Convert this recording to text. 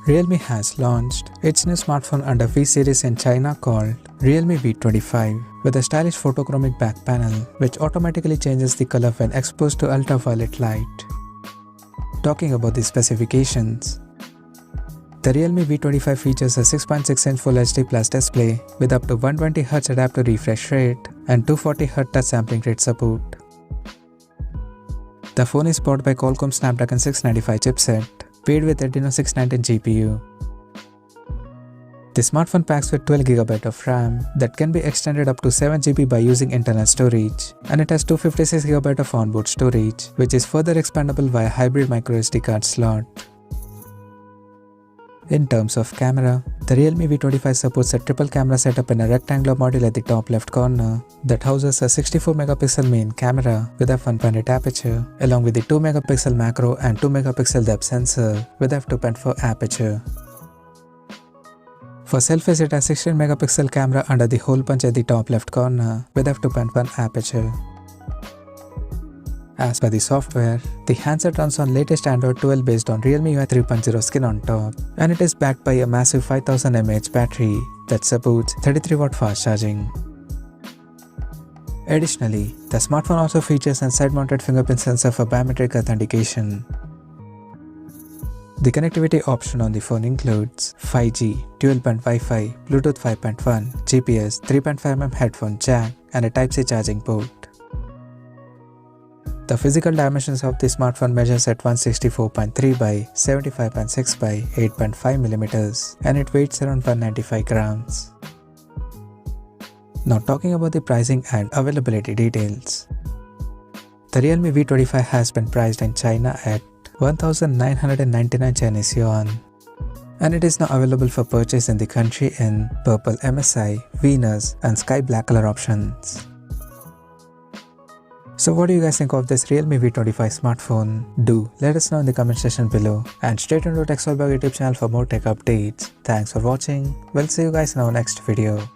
Realme has launched its new smartphone under V series in China called Realme V25 with a stylish photochromic back panel which automatically changes the color when exposed to ultraviolet light. Talking about the specifications, the Realme V25 features a 6.6-inch Full HD Plus display with up to 120Hz adaptive refresh rate and 240Hz touch sampling rate support. The phone is powered by Qualcomm Snapdragon 695 chipset, paired with Adreno 619 GPU. The smartphone packs with 12GB of RAM that can be extended up to 7GB by using internal storage, and it has 256GB of onboard storage, which is further expandable via hybrid microSD card slot. In terms of camera, the Realme V25 supports a triple camera setup in a rectangular module at the top left corner that houses a 64MP main camera with f1.8 aperture, along with the 2MP macro and 2MP depth sensor with f2.4 aperture. For selfies, it has 16MP camera under the hole punch at the top left corner with f2.1 aperture. As per the software, the handset runs on latest Android 12 based on Realme UI 3.0 skin on top, and it is backed by a massive 5000 mAh battery that supports 33W fast charging. Additionally, the smartphone also features a side-mounted fingerprint sensor for biometric authentication. The connectivity option on the phone includes 5G, dual-band Wi-Fi, Bluetooth 5.1, GPS, 3.5mm headphone jack, and a Type-C charging port. The physical dimensions of the smartphone measures at 164.3 by 75.6 by 8.5mm, and it weighs around 195 grams. Now talking about the pricing and availability details. The Realme V25 has been priced in China at 1999 Chinese yuan, and it is now available for purchase in the country in Purple MSI, Venus, and Sky Black color options. So what do you guys think of this Realme V25 smartphone? Do let us know in the comment section below, and stay tuned to Tech YouTube channel for more tech updates. Thanks for watching. We'll see you guys in our next video.